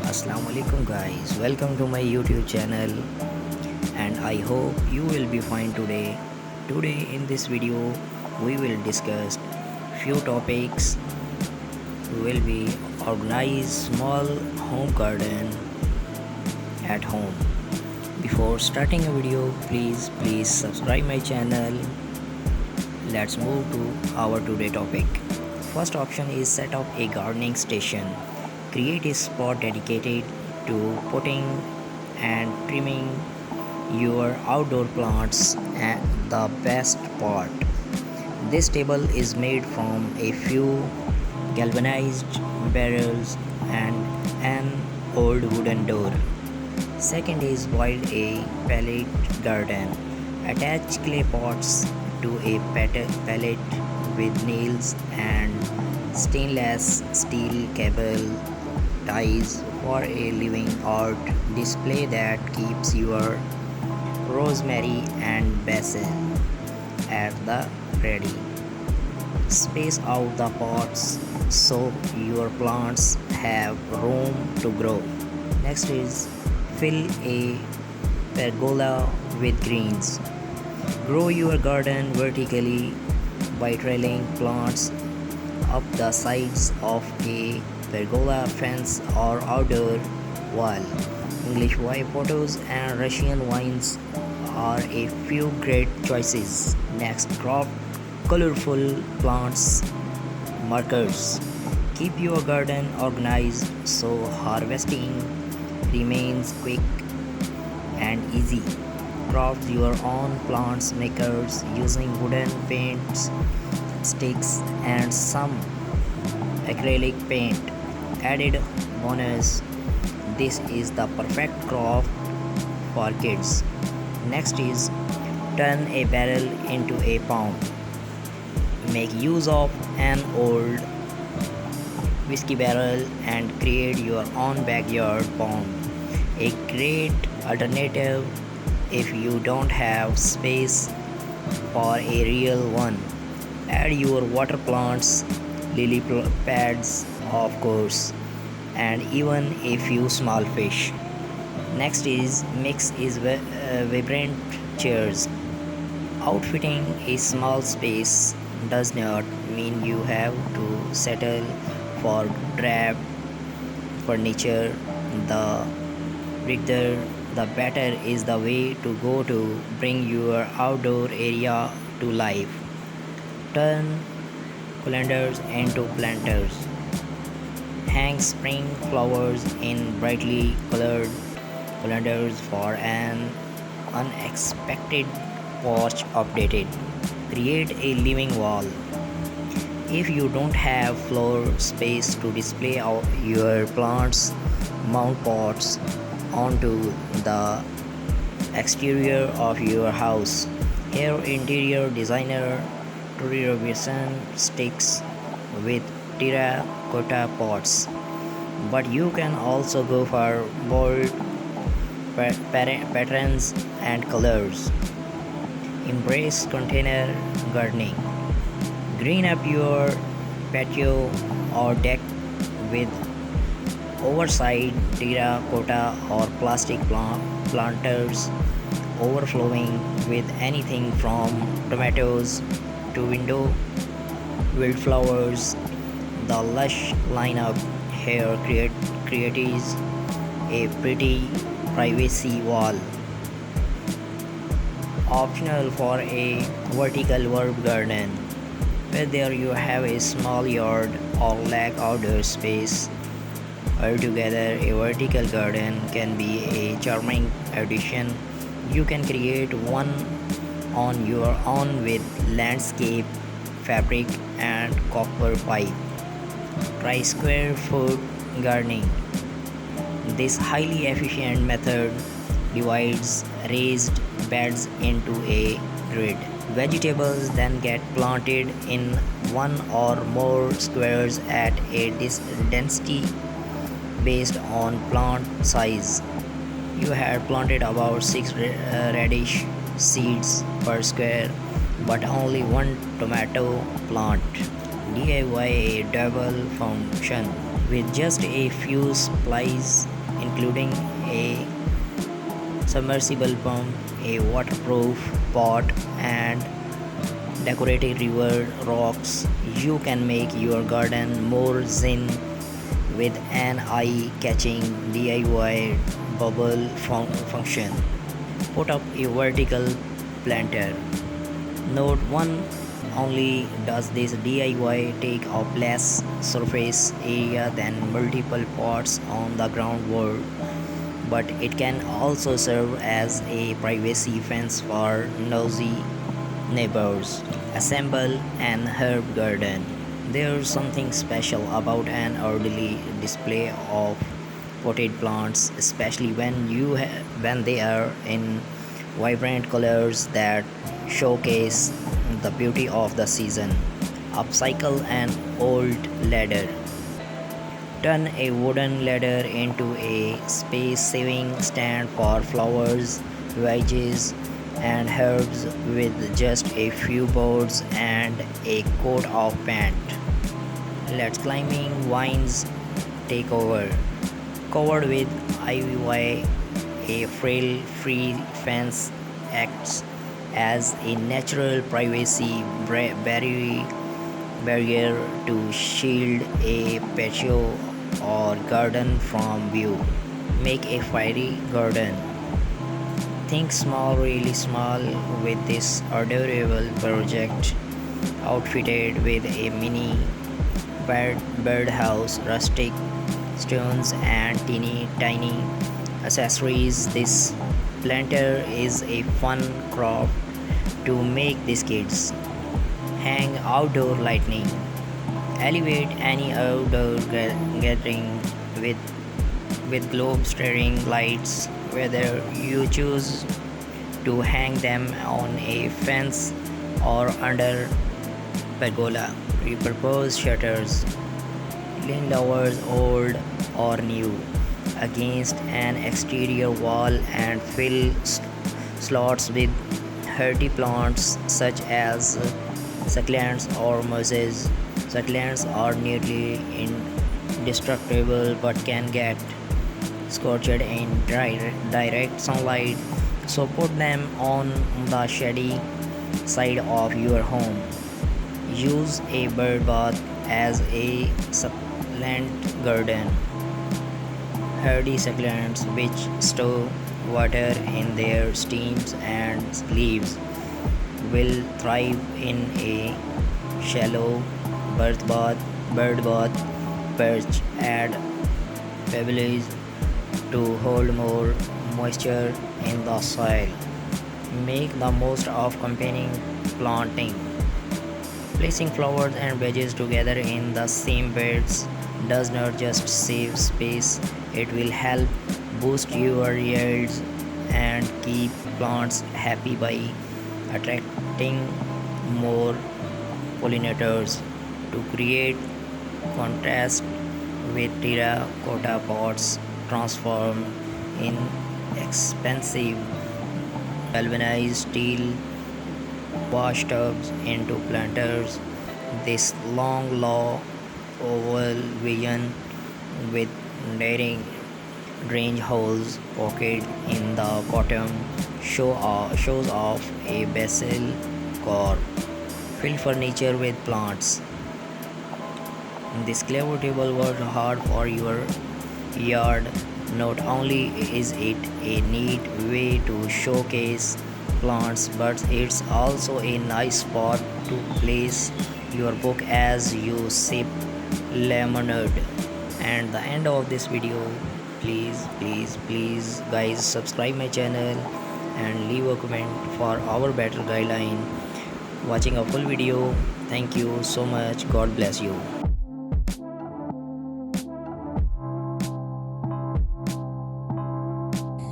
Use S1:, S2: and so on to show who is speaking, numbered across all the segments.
S1: Assalamualaikum guys, welcome to my YouTube channel and I hope you will be fine today. Today in this video we will discuss few topics. We will be organize small home garden at home. Before starting a video, please subscribe my channel. Let's move to our today topic. First option is set up a gardening station. Create a spot dedicated to potting and trimming your outdoor plants. And the best part, this table is made from a few galvanized barrels and an old wooden door. Second is build a pallet garden. Attach clay pots to a pallet with nails and stainless steel cable ties for a living art display that keeps your rosemary and basil at the ready. Space out the pots so your plants have room to grow. Next is fill a pergola with greens. Grow your garden vertically by trailing plants up the sides of a pergola fence or outdoor wall. English white potatoes and Russian vines are a few great choices. Next, crop colorful plants markers. Keep your garden organized so harvesting remains quick and easy. Craft your own plants makers using wooden paints, sticks and some acrylic paint. Added bonus, this is the perfect craft for kids. Next is turn a barrel into a pond. Make use of an old whiskey barrel and create your own backyard pond. A great alternative if you don't have space for a real one. Add your water plants, lily pads of course, and even a few small fish. Next is mix is vibrant chairs. Outfitting a small space does not mean you have to settle for drab furniture. The richer the better is the way to go to bring your outdoor area to life. Turn calendars into planters. Hang spring flowers in brightly colored calendars for an unexpected porch updated. Create a living wall. If you don't have floor space to display your plants, mount pots onto the exterior of your house. Here, interior designer Tori Robinson sticks with terracotta pots, but you can also go for bold patterns and colors. Embrace container gardening. Green up your patio or deck with oversized terracotta or plastic planters overflowing with anything from tomatoes to window wildflowers. The lush lineup here creates a pretty privacy wall. Optional for a vertical herb garden. Whether you have a small yard or lack outdoor space, altogether a vertical garden can be a charming addition. You can create one on your own with landscape fabric and copper pipe. Try square foot gardening. This highly efficient method divides raised beds into a grid. Vegetables then get planted in one or more squares at a density based on plant size. You had planted about 6 radish seeds per square, but only one tomato plant. DIY a double function with just a few supplies including a submersible pump, a waterproof pot, and decorated river rocks. You can make your garden more zen with an eye-catching DIY bubble function. Put up a vertical planter. Note 1, only does this DIY take up less surface area than multiple pots on the ground wall, but it can also serve as a privacy fence for nosy neighbors. Assemble an herb garden. There's something special about an orderly display of potted plants, especially when they are in vibrant colors that showcase the beauty of the season. Upcycle an old ladder. Turn a wooden ladder into a space-saving stand for flowers, veggies, and herbs with just a few boards and a coat of paint. Let climbing vines take over. Covered with ivy, a frail free fence acts as a natural privacy barrier to shield a patio or garden from view. Make a fairy garden. Think small, really small with this adorable project, outfitted with a mini birdhouse, rustic stones, and teeny tiny accessories. This planter is a fun craft to make these kids. Hang outdoor lighting. Elevate any outdoor gathering with globe staring lights, whether you choose to hang them on a fence or under pergola. Repurpose shutters, lean lowers old or new against an exterior wall and fill slots with hardy plants such as succulents or mosses. Succulents are nearly indestructible but can get scorched in direct sunlight, so put them on the shady side of your home. Use a bird bath as a succulent garden. Hardy succulents which store water in their stems and leaves will thrive in a shallow bird bath perch. Add pebbles to hold more moisture in the soil. Make the most of combining planting. Placing flowers and veggies together in the same beds does not just save space, it will help boost your yields and keep plants happy by attracting more pollinators. To create contrast with terracotta pots transformed in expensive galvanized steel washtubs into planters. This long low oval vision with daring drainage holes pocket in the bottom shows off a basil corp. Fill furniture with plants. This clever table worked hard for your yard. Not only is it a neat way to showcase plants, but it's also a nice spot to place your book as you sip lemonade. And the end of this video, please guys, subscribe my channel and leave a comment for our better guideline. Watching a full video, thank you so much, God bless you.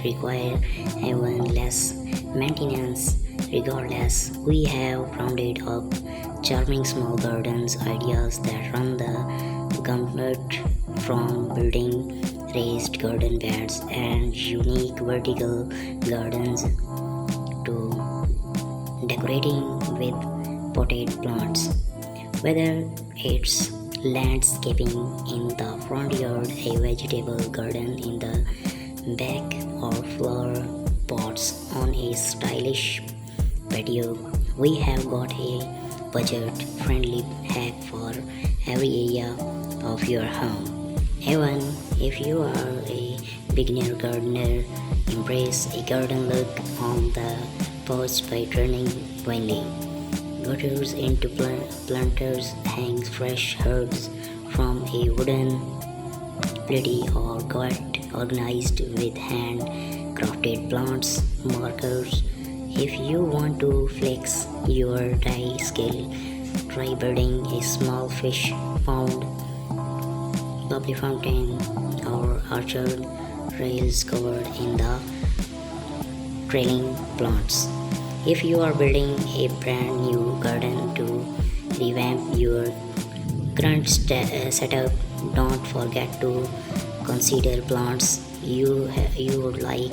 S2: Require even less maintenance. Regardless, we have rounded up charming small gardens ideas that run the gamut from building raised garden beds and unique vertical gardens to decorating with potted plants. Whether it's landscaping in the front yard, a vegetable garden in the back or flower pots on a stylish patio, we have got a budget-friendly hack for every area of your home. Even if you are a beginner gardener, embrace a garden look on the porch by turning windy gutters into planters, hang fresh herbs from a wooden platy or got organized with hand crafted plants markers. If you want to flex your dye skill, try building a small fish pond, bubbly fountain, or orchard rails covered in the trailing plants. If you are building a brand new garden to revamp your current setup, don't forget to consider plants you would like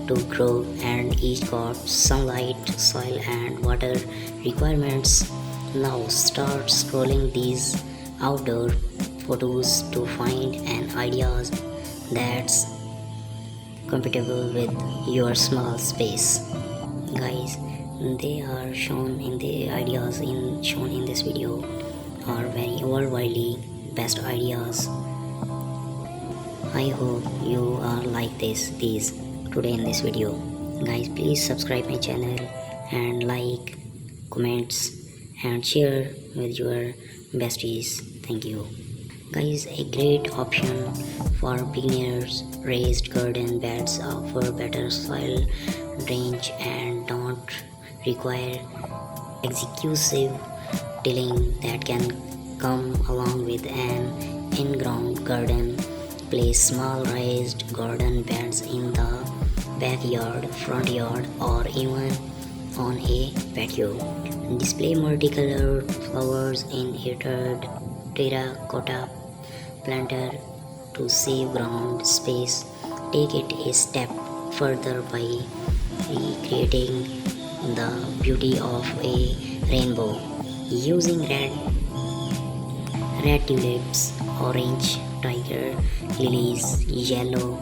S2: to grow and each got sunlight, soil and water requirements. Now start scrolling these outdoor photos to find an ideas that's compatible with your small space. Guys, they are shown in the ideas shown in this video are very worldwide best ideas. I hope you are like these today in this video. Guys, please subscribe my channel and like, comments and share with your besties. Thank you. Guys, a great option for beginners. Raised garden beds offer better soil drainage and don't require excessive tilling that can come along with an in-ground garden. Place small raised garden beds in the backyard, front yard, or even on a patio. Display multicolored flowers in a terracotta planter to save ground space. Take it a step further by recreating the beauty of a rainbow using red tulips, orange tiger lilies, yellow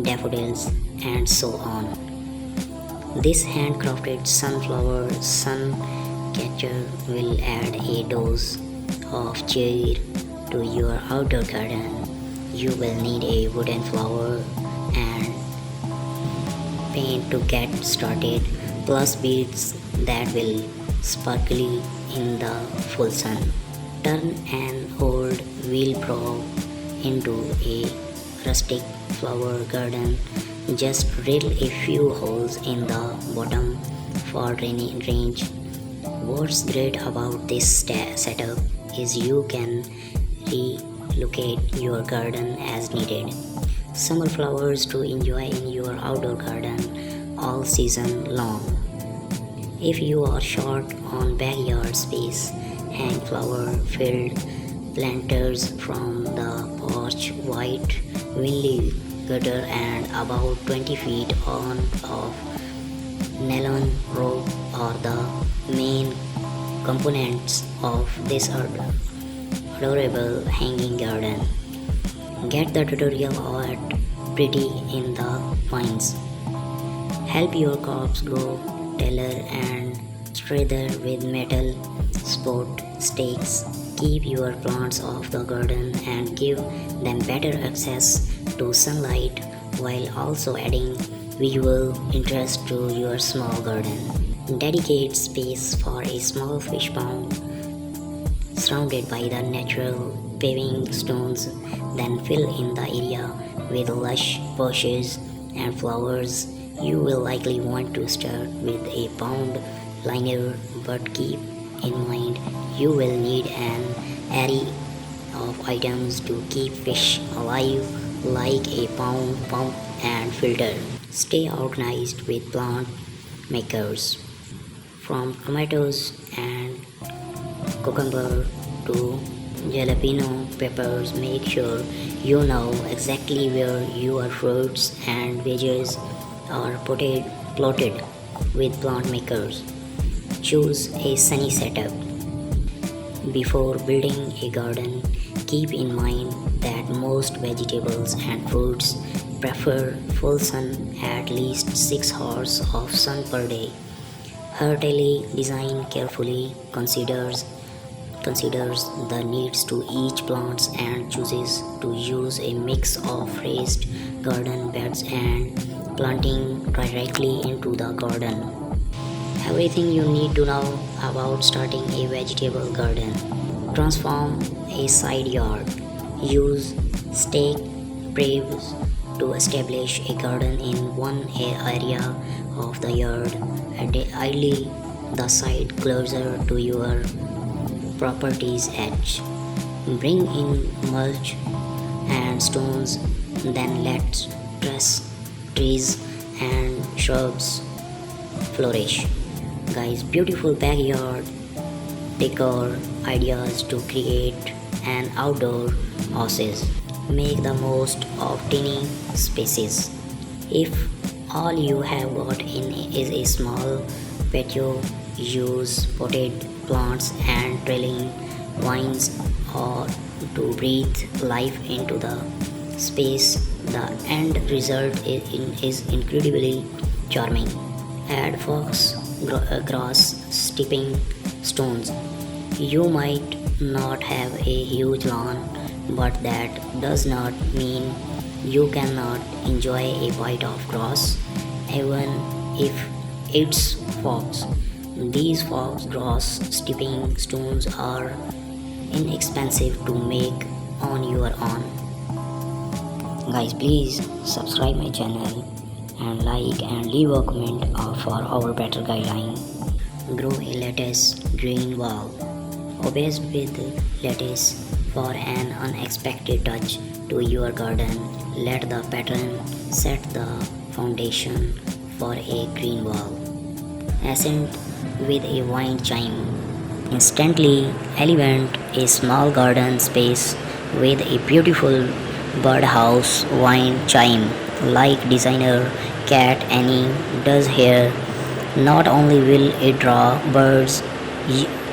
S2: daffodils, and so on. This handcrafted sunflower sun catcher will add a dose of cheer to your outdoor garden. You will need a wooden flower and paint to get started, plus beads that will sparkle in the full sun. Turn an old wheelbarrow into a rustic flower garden. Just drill a few holes in the bottom for drainage. What's great about this setup is you can relocate your garden as needed. Summer flowers to enjoy in your outdoor garden all season long. If you are short on backyard space, hang flower-filled planters from the porch, white windy gutter and about 20 feet on of nylon rope are the main components of this adorable hanging garden. Get the tutorial at Pretty in the Pines. Help your crops grow taller and straighter with metal support stakes. Keep your plants off the garden and give them better access to sunlight while also adding visual interest to your small garden. Dedicate space for a small fish pond surrounded by the natural paving stones, then fill in the area with lush bushes and flowers. You will likely want to start with a pond liner, but keep in mind you will need an array of items to keep fish alive, like a pond pump and filter. Stay organized with plant makers. From tomatoes and cucumber to jalapeno peppers, make sure you know exactly where your fruits and veggies are plotted with plant makers. Choose a sunny setup. Before building a garden, keep in mind that most vegetables and fruits prefer full sun, at least 6 hours of sun per day. Heartily design carefully considers the needs to each plants and chooses to use a mix of raised garden beds and planting directly into the garden. Everything you need to know about starting a vegetable garden. Transform a side yard. Use stake braves to establish a garden in one area of the yard, and ideally the side closer to your property's edge. Bring in mulch and stones, then let trees and shrubs flourish. Guys, beautiful backyard decor ideas to create an outdoor oasis. Make the most of tiny spaces. If all you have got in is a small patio, use potted plants and trailing vines or to breathe life into the space. The end result is incredibly charming. Add grass stepping stones. You might not have a huge lawn, but that does not mean you cannot enjoy a bite of grass, even if it's fox. These fox grass stepping stones are inexpensive to make on your own. Guys, please subscribe my channel and like and leave a comment for our better guideline. Grow a lettuce green wall. Obsessed with lettuce for an unexpected touch to your garden. Let the pattern set the foundation for a green wall. Accent with a wind chime. Instantly elevate a small garden space with a beautiful birdhouse wind chime like designer Cat Annie does here. Not only will it draw birds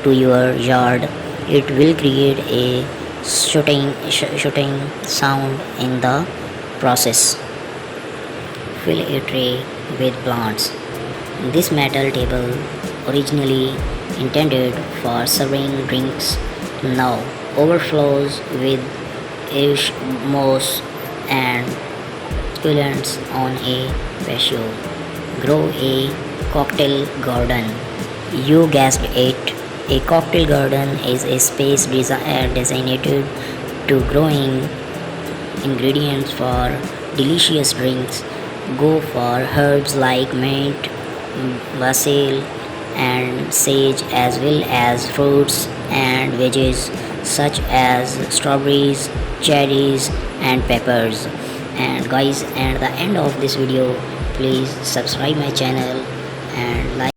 S2: to your yard, it will create a shooting sound in the process. Fill a tray with plants. This metal table, originally intended for serving drinks, now overflows with ash, moss, and succulents on a patio. Grow a cocktail garden. You guessed it. A cocktail garden is a space designated to growing ingredients for delicious drinks. Go for herbs like mint, basil, and sage, as well as fruits and veggies such as strawberries, cherries, and peppers. And guys, at the end of this video, please subscribe my channel and like.